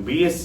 BSc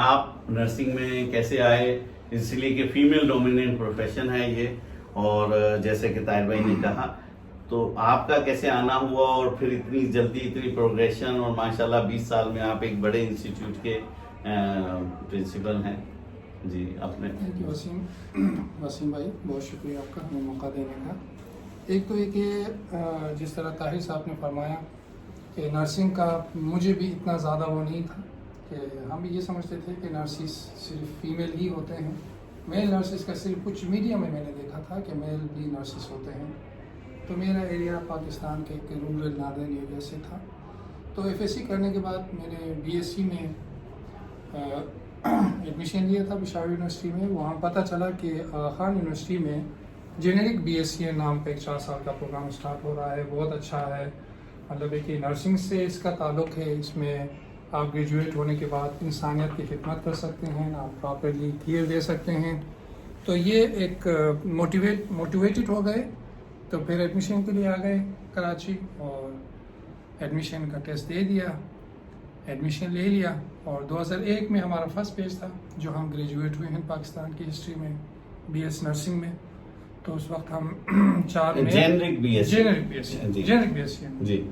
آپ nursing میں کیسے آئے، اس لیے کہ فیمیل ڈومیننٹ پروفیشن ہے یہ، اور جیسے کہ طاہر بھائی نے کہا، تو آپ کا کیسے آنا ہوا اور پھر اتنی جلدی اتنی پروگریشن، اور ماشاءاللہ 20 سال میں آپ ایک بڑے انسٹیٹیوٹ کے پرنسپل ہیں. جی اپنے تھینک یو وسیم بھائی، بہت شکریہ آپ کا ہمیں موقع دینے کا. ایک تو یہ کہ جس طرح طاہر صاحب نے فرمایا کہ نرسنگ کا مجھے بھی اتنا زیادہ وہ نہیں تھا، کہ ہم بھی یہ سمجھتے تھے کہ نرسز صرف فیمیل ہی ہوتے ہیں. میل نرسز کا صرف کچھ میڈیا میں نے دیکھا تھا کہ میل بھی نرسز ہوتے ہیں. تو میرا ایریا پاکستان کے ایک رورل ناردرن ایریا سے تھا. تو ایف ایس سی کرنے کے بعد میں نے بی ایس سی میں ایڈمیشن لیا تھا پشاور یونیورسٹی میں. وہاں پتہ چلا کہ خان یونیورسٹی میں جینرک بی ایس سی نام پہ ایک 4 سال کا پروگرام اسٹارٹ ہو رہا ہے. بہت اچھا ہے، مطلب ہے کہ نرسنگ سے اس کا تعلق ہے. اس میں آپ گریجویٹ ہونے کے بعد انسانیت کی خدمت کر سکتے ہیں، آپ پراپرلی کیئر دے سکتے ہیں. تو یہ ایک موٹیویٹڈ ہو گئے. تو پھر ایڈمیشن کے لیے آ گئے کراچی، اور ایڈمیشن کا ٹیسٹ دے دیا، ایڈمیشن لے لیا. اور 2001 میں ہمارا فرسٹ بیچ تھا جو ہم گریجویٹ ہوئے ہیں پاکستان کی ہسٹری میں بی ایس نرسنگ میں. تو اس وقت ہم 4 جینرک بی ایس سی جی،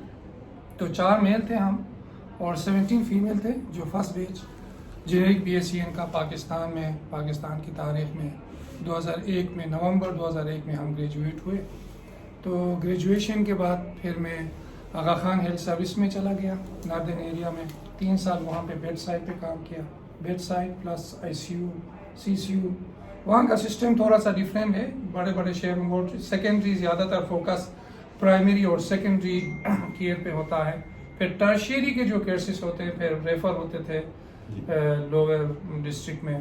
تو 4 میل تھے ہم اور 17 فیمیل تھے جو first batch generic B S C کا پاکستان کی تاریخ میں 2001 میں نومبر 2001 میں ہم گریجویٹ ہوئے. تو گریجویشن کے بعد پھر میں آغا خان ہیلتھ سروس میں چلا گیا ناردرن ایریا میں. 3 سال وہاں پہ بیڈ سائڈ پہ کام کیا، bed side plus I C U, C C U. وہاں کا سسٹم تھوڑا سا ڈیفرینٹ ہے. بڑے شہر میں سیکنڈری زیادہ تر فوکس پرائمری اور سیکنڈری کیئر پہ ہوتا ہے. پھر ٹرشیری کے جو کیسز ہوتے ہیں پھر ریفر ہوتے تھے لوور ڈسٹرکٹ میں.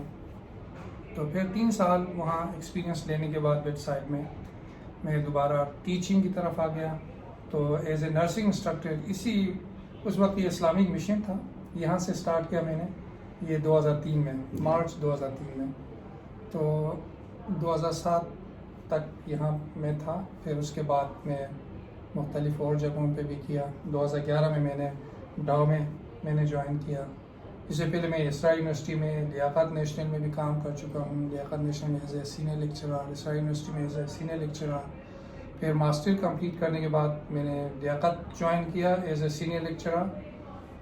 تو پھر 3 سال وہاں ایکسپیرینس لینے کے بعد بیڈ سائڈ میں دوبارہ ٹیچنگ کی طرف آ گیا. تو ایز اے نرسنگ انسٹرکٹر اس وقت یہ اسلامک مشن تھا، یہاں سے سٹارٹ کیا میں نے یہ 2003 میں، مارچ 2003 میں. تو 2007 تک یہاں میں تھا. پھر اس کے بعد میں مختلف اور جگہوں پہ بھی کیا. 2011 میں نے ڈاؤ میں نے جوائن کیا. اس سے پہلے میں اسرائیل یونیورسٹی میں لیاقت نیشنل میں بھی کام کر چکا ہوں. لیاقت نیشنل میں as a senior lecturer, Israel university میں ایز اے سینئر لیکچرر. پھر ماسٹر کمپلیٹ کرنے کے بعد میں نے لیاقت جوائن کیا ایز اے سینئر لیکچرر.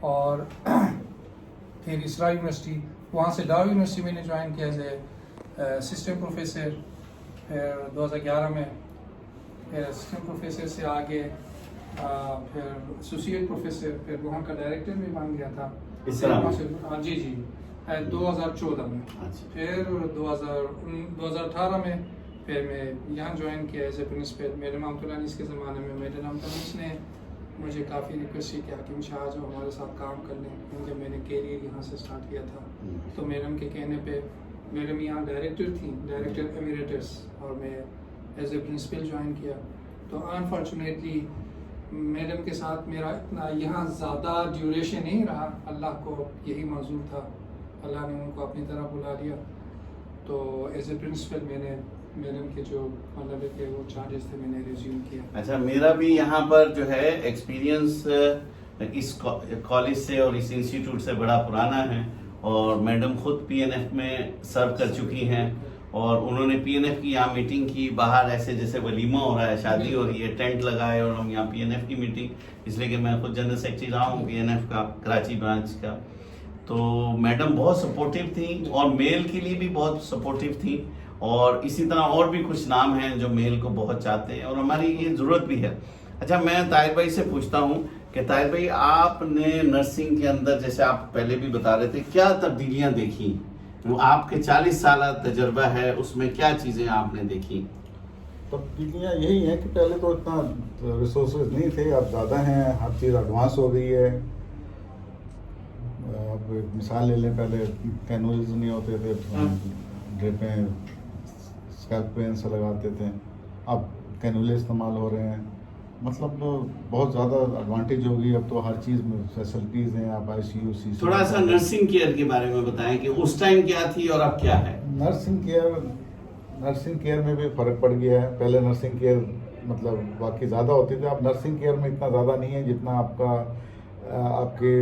اور پھر اسرائیل یونیورسٹی، وہاں سے ڈاؤ یونیورسٹی میں نے جوائن کیا ایز اے اسسٹنٹ پروفیسر. پھر 2011 میں پھر اسسٹنٹ پروفیسر سے آگے پھر ایسوسیٹ پروفیسر، پھر وہاں کا ڈائریکٹر بھی بن گیا تھا جی 2014 میں. پھر 2018 میں پھر میں یہاں جوائن کیا ایز اے پرنسپل. میڈم امت انیس کے زمانے میں میڈم امت انیس نے مجھے کافی ریکویسٹ کی کہ حکیم شاہ جو ہمارے ساتھ کام کر لیں، کیونکہ میں نے کیریئر یہاں سے سٹارٹ کیا تھا. تو میڈم کے کہنے پہ میڈم یہاں ڈائریکٹر تھیں، ڈائریکٹر ایمیریٹس، اور میں ایز اے پرنسپل جوائن کیا. تو انفارچونیٹلی میڈم کے ساتھ میرا اتنا یہاں زیادہ ڈیوریشن نہیں رہا. اللہ کو یہی منظور تھا، اللہ نے ان کو اپنی طرح بلا لیا. تو ایز اے پرنسپل میں نے میڈم کے جو مطلب ہے کہ وہ چارجز تھے میں نے ریزیوم کیا. اچھا، میرا بھی یہاں پر جو ہے ایکسپیرینس اس کالج سے اور اس انسٹیٹیوٹ سے بڑا پرانا ہے. اور میڈم خود پی این ایف میں سرو کر چکی ہیں، اور انہوں نے پی این ایف کی یہاں میٹنگ کی. باہر ایسے جیسے ولیمہ ہو رہا ہے، شادی ہو رہی ہے، ٹینٹ لگائے اور ہم یہاں پی این ایف کی میٹنگ، اس لیے کہ میں خود جنرل سیکرٹری رہا ہوں پی این ایف کا کراچی برانچ کا. تو میڈم بہت سپورٹیو تھیں، اور میل کے لیے بھی بہت سپورٹیو تھیں. اور اسی طرح اور بھی کچھ نام ہیں جو میل کو بہت چاہتے ہیں، اور ہماری یہ ضرورت بھی ہے. اچھا، میں طاہر بھائی سے پوچھتا ہوں کہ طاہر بھائی، آپ نے نرسنگ کے اندر جیسے آپ پہلے بھی بتا رہے تھے کیا تبدیلیاں دیکھی؟ آپ کے 40 سالہ تجربہ ہے، اس میں کیا چیزیں آپ نے دیکھی؟ تبدیلیاں یہی ہیں کہ پہلے تو اتنا ریسورسز نہیں تھے، اب زیادہ ہیں، ہر چیز ایڈوانس ہو گئی ہے. اب مثال لے لیں، پہلے کینولز نہیں ہوتے تھے، ڈرپیں اسکیلپ پہ سے لگاتے تھے، اب کینولے استعمال ہو رہے ہیں. مطلب بہت زیادہ ایڈوانٹیج ہوگی. اب تو ہر چیز میں فیسلٹیز ہیں، آپ آئی سی یو سی. تھوڑا سا نرسنگ کیئر کے بارے میں بتائیں کہ اس ٹائم کیا تھی اور اب کیا ہے. نرسنگ کیئر میں بھی فرق پڑ گیا ہے. پہلے نرسنگ کیئر مطلب باقی زیادہ ہوتی تھی، اب نرسنگ کیئر میں اتنا زیادہ نہیں ہے جتنا آپ کے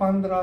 15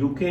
UK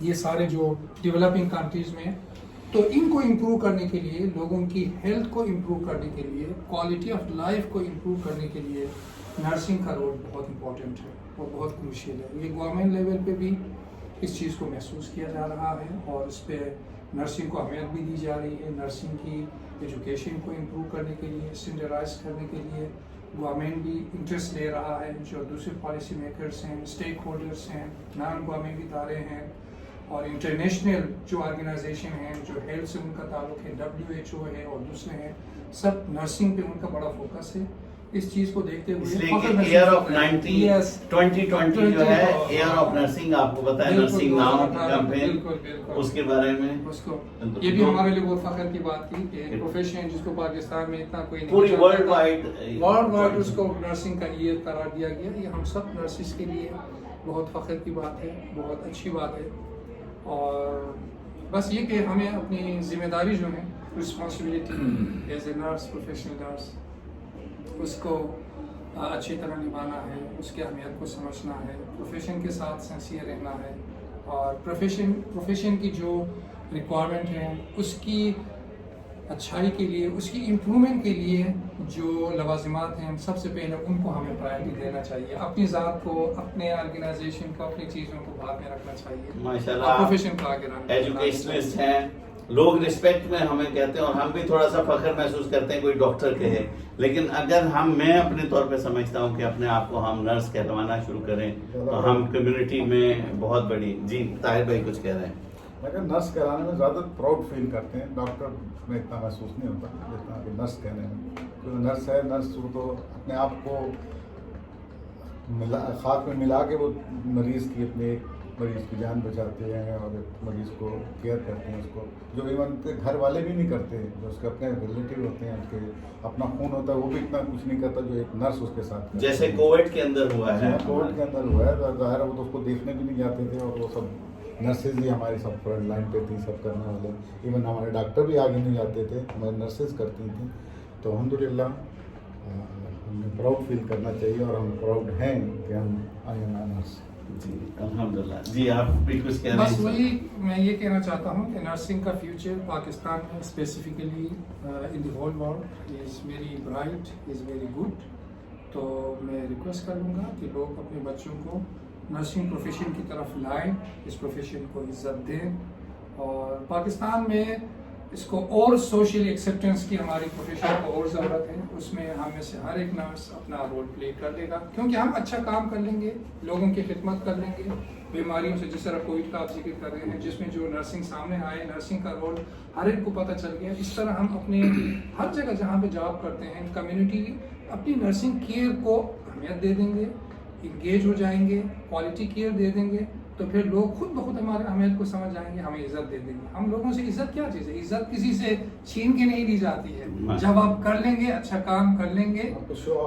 یہ سارے جو ڈیولپنگ کنٹریز میں. تو ان کو امپروو کرنے کے لیے, لوگوں کی ہیلتھ کو امپروو کرنے کے لیے, کوالٹی آف لائف کو امپروو کرنے کے لیے نرسنگ کا رول بہت امپورٹنٹ ہے اور بہت کروشیل ہے. یہ گورنمنٹ لیول پہ بھی اس چیز کو محسوس کیا جا رہا ہے اور اس پہ نرسنگ کو اہمیت بھی دی جا رہی ہے. نرسنگ کی ایجوکیشن کو امپروو کرنے کے لیے, اسٹینڈرڈائز کرنے کے لیے گورنمنٹ بھی انٹرسٹ لے رہا ہے. جو دوسرے پالیسی میکرس ہیں, اسٹیک ہولڈرس ہیں, نان گورنمنٹ ادارے ہیں اور انٹرنیشنل جو آرگنائزیشن ہیں جو ہیلتھ سے ان کا تعلق ہے, WHO ہے اور دوسرے ہیں, سب نرسنگ پہ ان کا بڑا فوکس ہے. اس چیز کو دیکھتے اس ہوئے لیے کہ ایئر آف 2020 جو ہے ایئر آف نرسنگ, آپ کو پتا ہے نرسنگ ناؤ کیمپین, اس کے بارے میں اس کو یہ بھی ہمارے لیے بہت فخر کی بات تھی کہ ایک پروفیشن جس کو پاکستان میں اتنا کوئی نہیں پوری ورلڈ وائڈ اس کو نرسنگ کا ایئر قرار دیا گیا. یہ ہم سب نرسز کے لیے بہت فخر کی بات ہے, بہت اچھی بات ہے. اور بس یہ کہ ہمیں اپنی ذمہ داری جو ہے, responsibility as a nurse, professional nurse, اس کو اچھی طرح نبھانا ہے, اس کی اہمیت کو سمجھنا ہے, پروفیشن کے ساتھ سنسیئر رہنا ہے اور پروفیشن کی جو ریکوائرمنٹ ہیں اس کی اچھائی کے لیے, اس کی امپرومنٹ کے لیے جو لوازمات ہیں سب سے پہلے ان کو ہمیں پرائرٹی دینا چاہیے. اپنی ذات کو, اپنے آرگنائزیشن کو, اپنی چیزوں کو بعد میں رکھنا چاہیے. ماشاءاللہ پروفیشن کو آگے رکھنا, ایجوکیشنسٹ ہیں, لوگ رسپیکٹ میں ہمیں کہتے ہیں اور ہم بھی تھوڑا سا فخر محسوس کرتے ہیں کوئی ڈاکٹر کہے, لیکن اگر میں اپنے طور پہ سمجھتا ہوں کہ اپنے آپ کو ہم نرس کہلوانا شروع کریں تو ہم کمیونٹی میں بہت بڑی. جی طاہر بھائی کچھ کہہ رہے ہیں. لیکن نرس کرانے میں زیادہ پراؤڈ فیل کرتے ہیں, ڈاکٹر میں اتنا محسوس نہیں ہوتا جتنا کہ نرس کہنے میں. کیونکہ نرس ہے, نرس وہ تو اپنے آپ کو خاک میں ملا کے وہ مریض کی, اپنے ایک مریض کی جان بچاتے ہیں اور ایک مریض کو کیئر کرتے ہیں, اس کو جو ایون گھر والے بھی نہیں کرتے, جو اس کے اپنے ریلیٹیو ہوتے ہیں, اس کے اپنا خون ہوتا ہے, وہ بھی اتنا کچھ نہیں کرتا جو ایک نرس اس کے ساتھ. جیسے کووڈ کے اندر ہوا ہے, کووڈ کے اندر ہوا ہے, ظاہر ہے وہ تو اس کو دیکھنے بھی نہیں جاتے تھے اور وہ سب نرسز بھی ہماری سب فرنٹ لائن پہ تھیں, سب کرنے والے. ایون ہمارے ڈاکٹر بھی آگے نہیں جاتے تھے, ہماری نرسز کرتی تھیں. تو الحمدللہ ہمیں پراؤڈ فیل کرنا چاہیے اور ہم پراؤڈ ہیں کہ ہم آئی ایم اے نرس. جی الحمدللہ. جی آپ بھی کچھ کہہ رہے بس ہیں. وہی میں یہ کہنا چاہتا ہوں کہ نرسنگ کا فیوچر پاکستان میں specifically in the whole world is very bright, is very good. تو میں ریکویسٹ کروں گا کہ لوگ اپنے بچوں کو نرسنگ پروفیشن کی طرف لائیں, اس پروفیشن کو عزت دیں. اور پاکستان میں اس کو اور سوشل ایکسیپٹنس کی ہماری پروفیشن کو اور ضرورت ہے. اس میں ہم میں سے ہر ایک نرس اپنا رول پلے کر لے گا, کیونکہ ہم اچھا کام کر لیں گے, لوگوں کی خدمت کر لیں گے. بیماریوں سے جس طرح کووڈ کا آپ ذکر کر رہے ہیں, جس میں جو نرسنگ سامنے آئے, نرسنگ کا رول ہر ایک کو پتہ چل گیا. اس طرح ہم اپنے ہر جگہ جہاں پہ جاب کرتے ہیں, کمیونٹی اپنی نرسنگ کیئر کو اہمیت دے دیں گے, انگیج ہو جائیں گے, کوالٹی کیئر دے دیں گے, تو پھر لوگ خود بخود ہمارے اہمیت کو سمجھ جائیں گے, ہمیں عزت دے دیں گے. ہم لوگوں سے عزت کیا چیز ہے؟ عزت کسی سے چھین کے نہیں لی جاتی ہے. جب آپ کر لیں گے, اچھا کام کر لیں گے,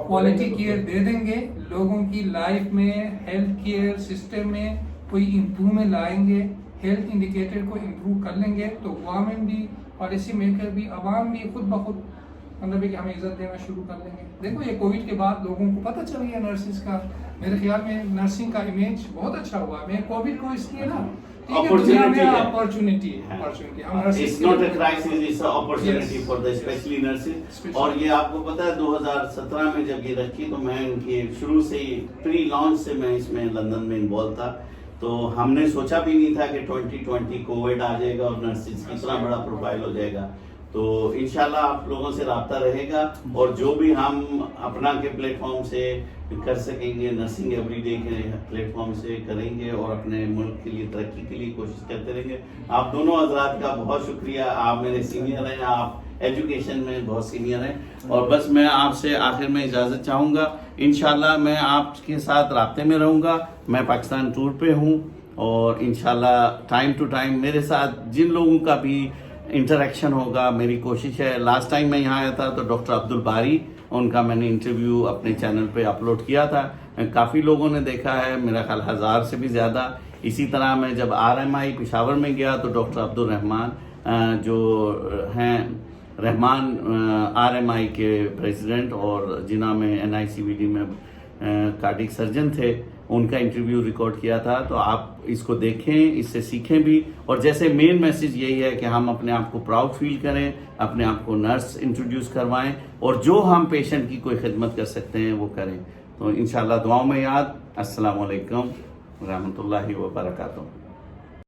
کوالٹی کیئر دے دیں گے, لوگوں کی لائف میں, ہیلتھ کیئر سسٹم میں کوئی امپرومنٹ لائیں گے, ہیلتھ انڈیکیٹر کو امپروو کر لیں گے, تو گورنمنٹ بھی, پالیسی میکر بھی, عوام بھی خود بخود مطلب کہ ہمیں عزت دینا شروع کر دیں گے. دیکھو یہ کووڈ کے بعد لوگوں کو پتہ چل گیا نرسز کا, میرے خیال میں نرسنگ کا امیج بہت اچھا ہوا. میں کووڈ کو اس لیے نا opportunity. It's not a crisis, it's an opportunity for the especially nurses. اور یہ آپ کو پتا ہے 2017 میں جب یہ رکھی تو میں ان کی شروع سے ہی پری لانچ سے میں اس میں لندن میں انوالو تھا. تو ہم نے سوچا بھی نہیں تھا کہ 2020 کووڈ آ جائے گا اور نرسز کی اتنا بڑا پروفائل ہو جائے گا. تو انشاءاللہ آپ لوگوں سے رابطہ رہے گا اور جو بھی ہم اپنا کے پلیٹ فارم سے کر سکیں گے, نرسنگ ایوری ڈے کے پلیٹ فارم سے کریں گے اور اپنے ملک کے لیے ترقی کے لیے کوشش کرتے رہیں گے. آپ دونوں حضرات کا بہت شکریہ, آپ میرے سینئر ہیں, آپ ایجوکیشن میں بہت سینئر ہیں. اور بس میں آپ سے آخر میں اجازت چاہوں گا, انشاءاللہ میں آپ کے ساتھ رابطے میں رہوں گا. میں پاکستان ٹور پہ ہوں اور انشاءاللہ ٹائم ٹو ٹائم میرے ساتھ جن لوگوں کا بھی انٹریکشن ہوگا, میری کوشش ہے. لاسٹ ٹائم میں یہاں آیا تھا تو ڈاکٹر عبد الباری, ان کا میں نے انٹرویو اپنے چینل پہ اپلوڈ کیا تھا, کافی لوگوں نے دیکھا ہے, میرا خیال 1000 سے بھی زیادہ. اسی طرح میں جب RMI پشاور میں گیا تو ڈاکٹر عبد الرحمان جو ہیں رحمان RMI کے پریزیڈنٹ اور جناح میں NICVD میں کارڈک سرجن تھے, ان کا انٹرویو ریکارڈ کیا تھا. تو آپ اس کو دیکھیں, اس سے سیکھیں بھی, اور جیسے مین میسیج یہی ہے کہ ہم اپنے آپ کو پراؤڈ فیل کریں, اپنے آپ کو نرس انٹروڈیوس کروائیں, اور جو ہم پیشنٹ کی کوئی خدمت کر سکتے ہیں وہ کریں. تو انشاءاللہ دعاؤں میں یاد. السلام علیکم ورحمۃ اللہ وبرکاتہ.